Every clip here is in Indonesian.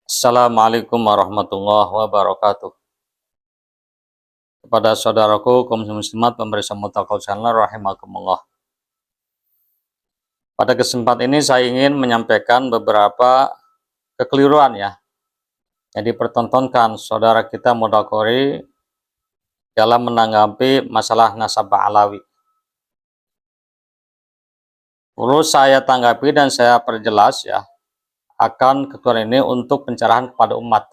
Assalamualaikum warahmatullahi wabarakatuh. Kepada saudaraku kaum muslimat pemirsa Mutakal Channel rahimakumullah. Pada kesempatan ini saya ingin menyampaikan beberapa kekeliruan ya yang dipertontonkan saudara kita Mudakori dalam menanggapi masalah nasab Ba'alawi. Perlu saya tanggapi dan saya perjelas ya akan kekeliruan ini untuk pencerahan kepada umat.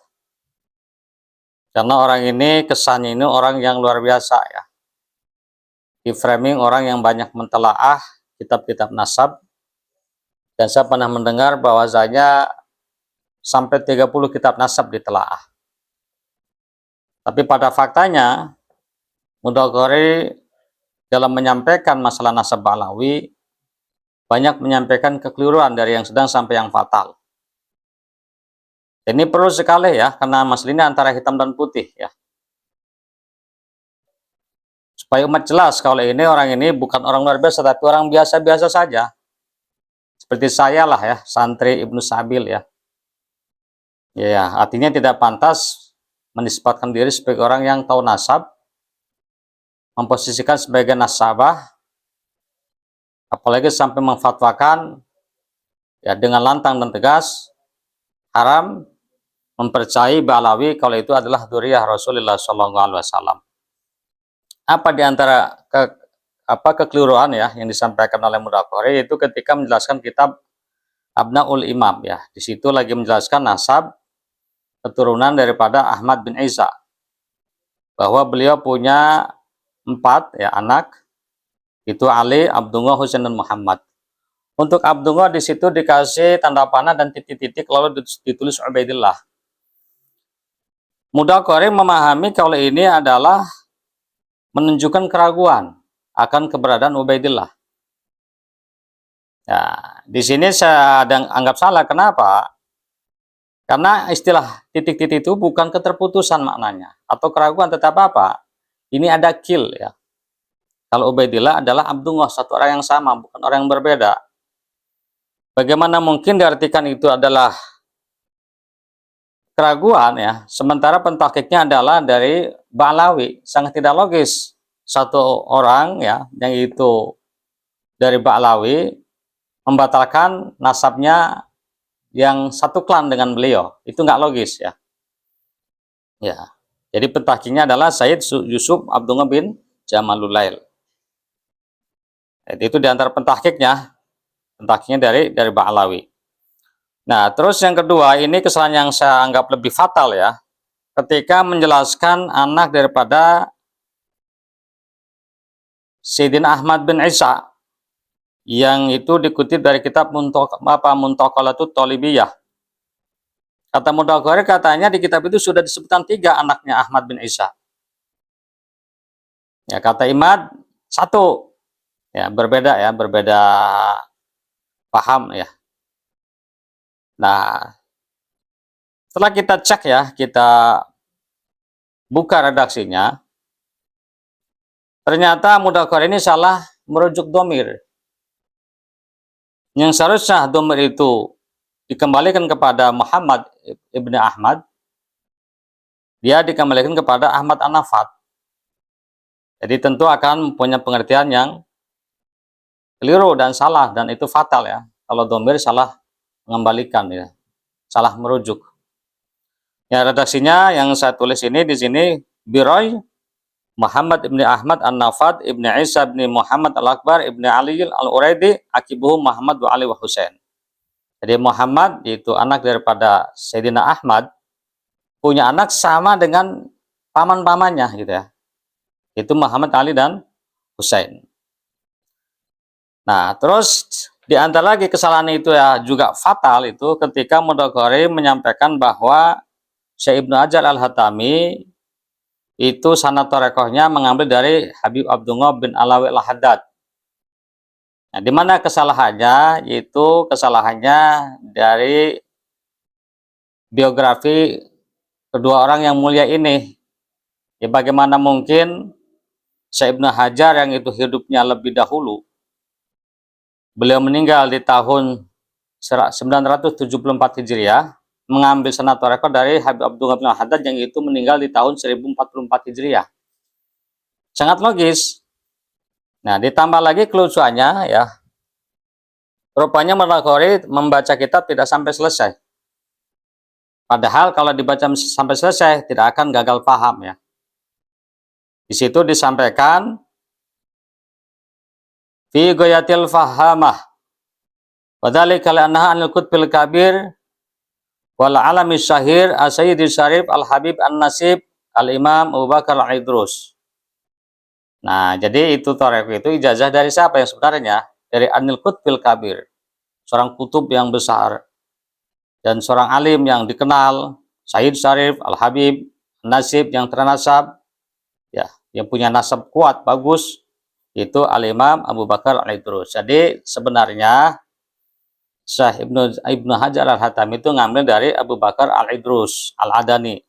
Karena orang ini kesannya ini orang yang luar biasa ya. Di framing orang yang banyak mentelaah kitab-kitab nasab. Dan saya pernah mendengar bahwasanya sampai 30 kitab nasab ditelaah. Tapi pada faktanya Mudakori dalam menyampaikan masalah nasab Ba'alawi banyak menyampaikan kekeliruan dari yang sedang sampai yang fatal. Ini perlu sekali ya, karena masalah ini antara hitam dan putih ya. Supaya umat jelas kalau ini orang ini bukan orang luar biasa, tapi orang biasa-biasa saja. Seperti saya lah ya, santri Ibnu Sabil ya. Ya, artinya tidak pantas menisbatkan diri sebagai orang yang tahu nasab, memposisikan sebagai nasabah, apalagi sampai memfatwakan ya dengan lantang dan tegas haram mempercayai Ba'alawi kalau itu adalah dzurriyyah Rasulullah SAW. Apa diantara kekeliruan ya yang disampaikan oleh Mudakori itu ketika menjelaskan kitab Abnaul Imam ya. Di situ lagi menjelaskan nasab keturunan daripada Ahmad bin Isa, bahwa beliau punya 4 ya anak, itu Ali, Abdullah, Husain dan Muhammad. Untuk Abdullah di situ dikasih tanda panah dan titik-titik lalu ditulis Ubaidillah. Mudakori memahami kalau ini adalah menunjukkan keraguan akan keberadaan Ubaidillah. Ya, di sini saya anggap salah. Kenapa? Karena istilah titik-titik itu bukan keterputusan maknanya atau keraguan, tetap apa? Ini ada kill ya. Kalau Ubaidillah adalah Abdullah, satu orang yang sama, bukan orang yang berbeda. Bagaimana mungkin diartikan itu adalah keraguan ya, sementara pentahqiqnya adalah dari Ba'alawi? Sangat tidak logis satu orang ya yang itu dari Ba'alawi membatalkan nasabnya yang satu klan dengan beliau. Itu nggak logis ya. Ya, jadi pentahqiqnya adalah Sayyid Yusuf Abdullah bin Jamalulail. Itu diantara pentahqiqnya dari Ba'alawi. Nah, terus yang kedua, ini kesalahan yang saya anggap lebih fatal ya, ketika menjelaskan anak daripada Sayyidina Ahmad bin Isa, yang itu dikutip dari kitab Muntaqalatut Thalibiyah. Kata Mudakori katanya di kitab itu sudah disebutkan 3 anaknya Ahmad bin Isa. Ya, kata Imad 1. Ya, berbeda paham ya. Nah, setelah kita cek ya, kita buka redaksinya, ternyata Mudakori ini salah merujuk domir. Yang seharusnya domir itu dikembalikan kepada Muhammad ibni Ahmad, dia dikembalikan kepada Ahmad An-Nafat. Jadi tentu akan punya pengertian yang keliru dan salah, dan itu fatal ya kalau domir salah mengembalikan ya, salah merujuk. Ya, redaksinya yang saya tulis ini di sini Biroy Muhammad ibni Ahmad An-Nafat ibni Isa ibni Muhammad Al-Akbar ibni Ali Al-Uraidi akibuhu Muhammad wa Ali wa Husain. Jadi Muhammad itu anak daripada Sayyidina Ahmad, punya anak sama dengan paman-pamannya gitu ya. Itu Muhammad, Ali dan Husain. Nah, terus di antara lagi kesalahan itu ya juga fatal itu ketika Mudakori menyampaikan bahwa Syekh Ibnu Hajar Al-Hatami itu sanad torekohnya mengambil dari Habib Abdullah bin Alawi Al-Haddad. Nah, di mana kesalahannya? Yaitu kesalahannya dari biografi kedua orang yang mulia ini. Ya, bagaimana mungkin Syekh Ibnu Hajar yang itu hidupnya lebih dahulu, beliau meninggal di tahun 974 Hijriah, mengambil sanad tarekat dari Habib Abdullah bin Haddad yang itu meninggal di tahun 1044 Hijriah. Sangat logis. Nah, ditambah lagi kelucuannya ya. Rupanya Murad membaca kitab tidak sampai selesai. Padahal kalau dibaca sampai selesai tidak akan gagal paham ya. Di situ disampaikan fi ghayatil fahamah wa dzalika li'annaha anil qutbil kabir wal alami syahir as-sayyidi syarif al-habib an-nasib al-imam Abu Bakar al-Idrus. Nah, jadi itu Torek itu ijazah dari siapa yang sebenarnya? Dari Anil Qutbil Kabir, seorang kutub yang besar dan seorang alim yang dikenal, Sayyid Syarif Al-Habib Nasib yang ternasab, ya, yang punya nasab kuat bagus, itu Al-Imam Abu Bakar Al-Idrus. Jadi sebenarnya Syekh Ibnu Hajar Al-Haytami itu ngambil dari Abu Bakar Al-Idrus Al-Adani.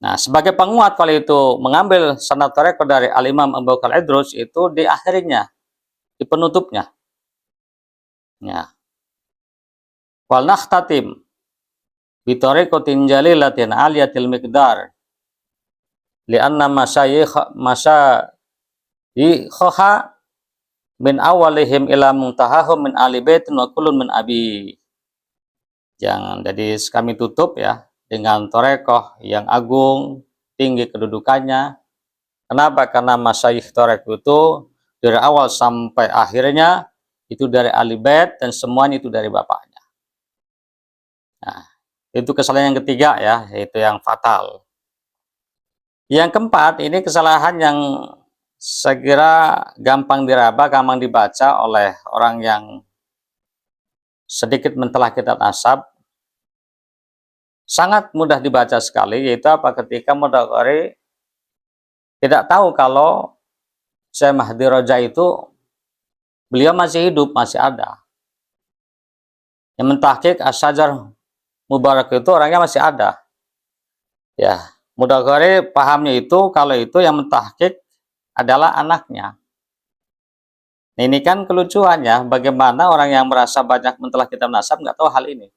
Nah, sebagai penguat kalau itu mengambil sanad tarekat dari Al-Imam Abu Bakar Al-Idrus itu di akhirnya, di penutupnya. Ya. Wal nakhtatim bi tariqatin jalilatin aliyatil miqdar li'anna masyayikha min awalihim ila muntahahum min ali baitin wa kullun min abi. Jangan, jadi kami tutup ya dengan torekoh yang agung, tinggi kedudukannya. Kenapa? Karena masyayikh torekoh itu dari awal sampai akhirnya itu dari ahli bait dan semuanya itu dari bapaknya. Nah, itu kesalahan yang ketiga ya, yaitu yang fatal. Yang keempat, ini kesalahan yang saya kira gampang diraba, gampang dibaca oleh orang yang sedikit mentelah kitab nasab. Sangat mudah dibaca sekali, yaitu apa? Ketika Mudakari tidak tahu kalau Syekh Mahdi Roja itu beliau masih hidup, masih ada. Yang mentahqiq Asy-Syajar Mubarak itu orangnya masih ada. Ya, Mudakari pahamnya itu kalau itu yang mentahqiq adalah anaknya. Nah, ini kan kelucuannya, bagaimana orang yang merasa banyak mentelah kitab nasab nggak tahu hal ini.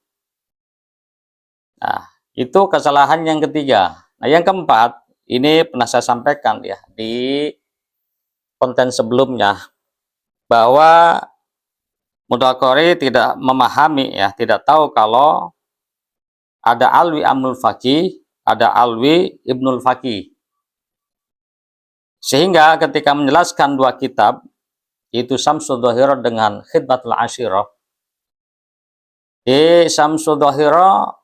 Nah, itu kesalahan yang ketiga. Nah, yang keempat, ini pernah saya sampaikan ya di konten sebelumnya, bahwa Mudakari tidak memahami ya, tidak tahu kalau ada Alwi Amnul Faqih, ada Alwi Ibnul Faqih. Sehingga ketika menjelaskan dua kitab, yaitu Syamsul Dhahirah dengan Khidmatul Ashirah, di Syamsul Dhahirah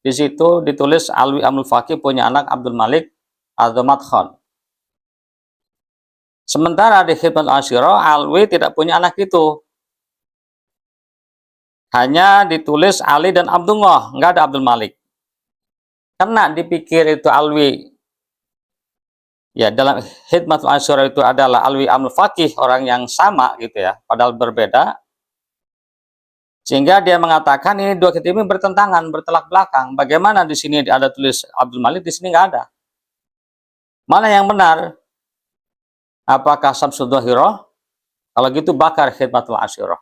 di situ ditulis Alwi Amnul Faqih punya anak Abdul Malik Azamat Khan. Sementara di Khidmatul Ashirah, Alwi tidak punya anak itu. Hanya ditulis Ali dan Abdullah, nggak ada Abdul Malik. Karena dipikir itu Alwi, ya dalam Khidmatul Ashirah itu adalah Alwi Amnul Faqih, orang yang sama gitu ya, padahal berbeda. Sehingga dia mengatakan ini dua kitab ini bertentangan, bertolak belakang. Bagaimana di sini ada tulis Abdul Malik, di sini nggak ada. Mana yang benar? Apakah Syamsul Dhahirah? Kalau gitu bakar Khidmatul Ashirah.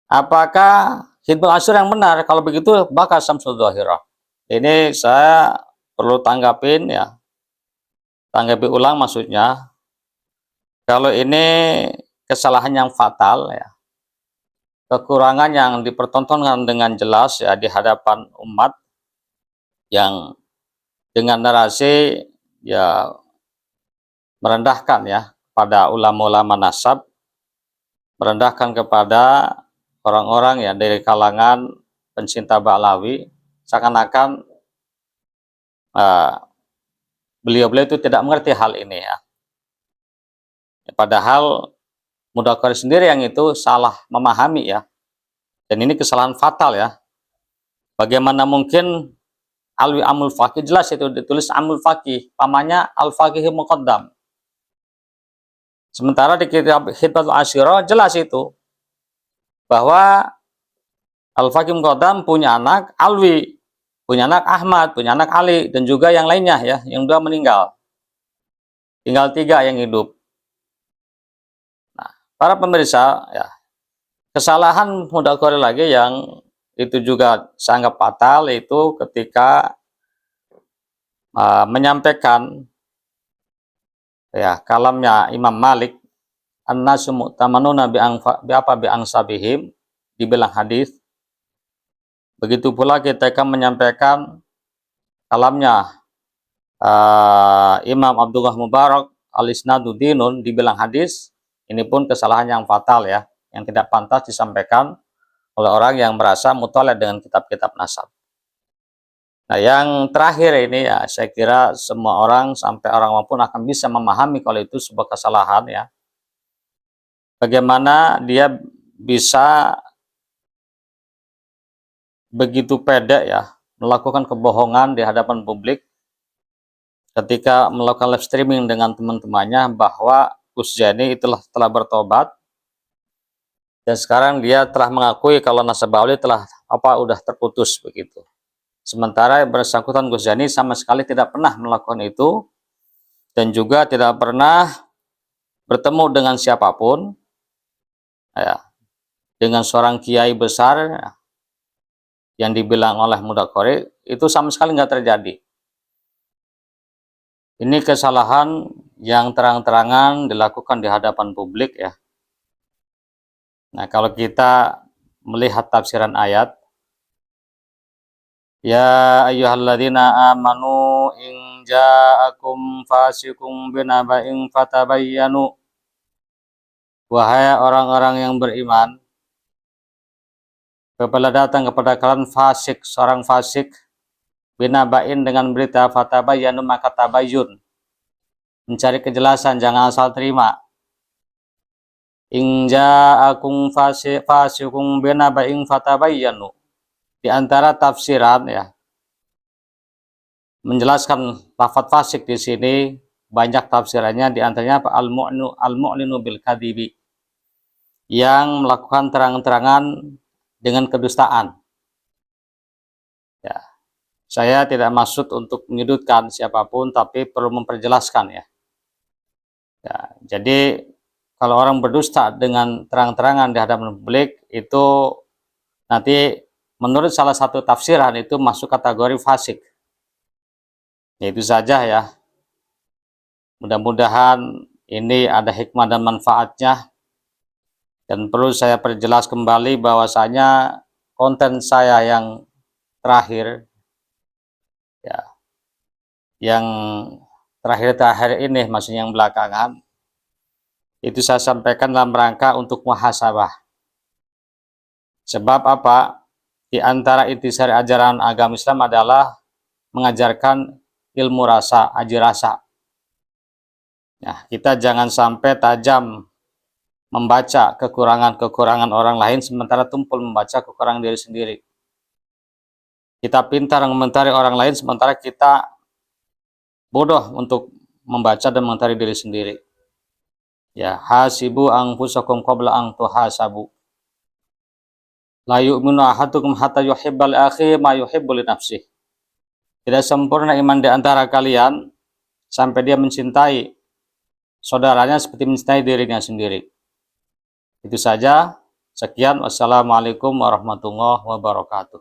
Apakah Khidmatul Ashirah yang benar? Kalau begitu bakar Syamsul Dhahirah. Ini saya perlu tanggapin ya. Tanggapi ulang maksudnya. Kalau ini kesalahan yang fatal ya. Kekurangan yang dipertontonkan dengan jelas ya di hadapan umat yang dengan narasi ya merendahkan ya pada ulama-ulama nasab, merendahkan kepada orang-orang ya dari kalangan pencinta Ba'lawi, seakan-akan beliau-beliau itu tidak mengerti hal ini ya. Padahal Mudakari sendiri yang itu salah memahami ya. Dan ini kesalahan fatal ya. Bagaimana mungkin Alwi Amul Faqih, jelas itu ditulis Amul Faqih, pamannya Al-Faqih Muqaddam. Sementara di kitab Khidmatul Ashirah jelas itu bahwa Al-Faqih Muqaddam punya anak Alwi, punya anak Ahmad, punya anak Ali, dan juga yang lainnya ya, yang sudah meninggal. Tinggal 3 yang hidup. Para pemirsa ya, kesalahan Mudakari lagi yang itu juga sangat fatal, yaitu ketika menyampaikan ya kalamnya Imam Malik, an-nasu mu'tamanuna bi ansabihim, dibilang hadis. Begitu pula ketika menyampaikan kalamnya Imam Abdullah Mubarak, al-isnadu dinun, dibilang hadis. Ini pun kesalahan yang fatal ya, yang tidak pantas disampaikan oleh orang yang merasa mutolak dengan kitab-kitab nasab. Nah, yang terakhir ini ya, saya kira semua orang sampai orang maupun akan bisa memahami kalau itu sebuah kesalahan ya. Bagaimana dia bisa begitu pede ya melakukan kebohongan di hadapan publik ketika melakukan live streaming dengan teman-temannya bahwa Gus Jani telah bertobat dan sekarang dia telah mengakui kalau nasab Bauli udah terputus begitu. Sementara bersangkutan Gus Jani sama sekali tidak pernah melakukan itu dan juga tidak pernah bertemu dengan siapapun ya, dengan seorang kiai besar yang dibilang oleh Mudakori, itu sama sekali nggak terjadi. Ini kesalahan yang terang-terangan dilakukan di hadapan publik ya. Nah, kalau kita melihat tafsiran ayat, ya ayyuhalladzina amanu in ja'akum fasikum binaba'in fatabayyanu. Wahai orang-orang yang beriman, apabila datang kepada kalian seorang fasik, binaba'in dengan berita, fatabayyanu maka tabayyun. Mencari kejelasan, jangan asal terima. In ja'akum fasikum binaba'in fatabayyanu. Di antara tafsiran ya, menjelaskan lafadz fasik di sini banyak tafsirannya, di antaranya al-mu'linu bil kadibi, yang melakukan terang-terangan dengan kedustaan. Ya, saya tidak maksud untuk menyudutkan siapapun, tapi perlu memperjelaskan ya. Ya, jadi kalau orang berdusta dengan terang-terangan di hadapan publik itu nanti menurut salah satu tafsiran itu masuk kategori fasik. Ya, itu saja ya. Mudah-mudahan ini ada hikmah dan manfaatnya. Dan perlu saya perjelas kembali bahwasanya konten saya yang terakhir ya, yang terakhir ini maksudnya yang belakangan, itu saya sampaikan dalam rangka untuk muhasabah. Sebab apa? Di antara intisari ajaran agama Islam adalah mengajarkan ilmu rasa, aji rasa. Nah, kita jangan sampai tajam membaca kekurangan-kekurangan orang lain sementara tumpul membaca kekurangan diri sendiri. Kita pintar mengomentari orang lain sementara kita bodoh untuk membaca dan mengomentari diri sendiri. Ya, hasibu anfusakum qabla an tuhasabu. La yu'minu ahadukum hatta yuhibba li akhihi ma yuhibbu li nafsihi. Tidak sempurna iman di antara kalian sampai dia mencintai saudaranya seperti mencintai dirinya sendiri. Itu saja. Sekian. Wassalamualaikum warahmatullahi wabarakatuh.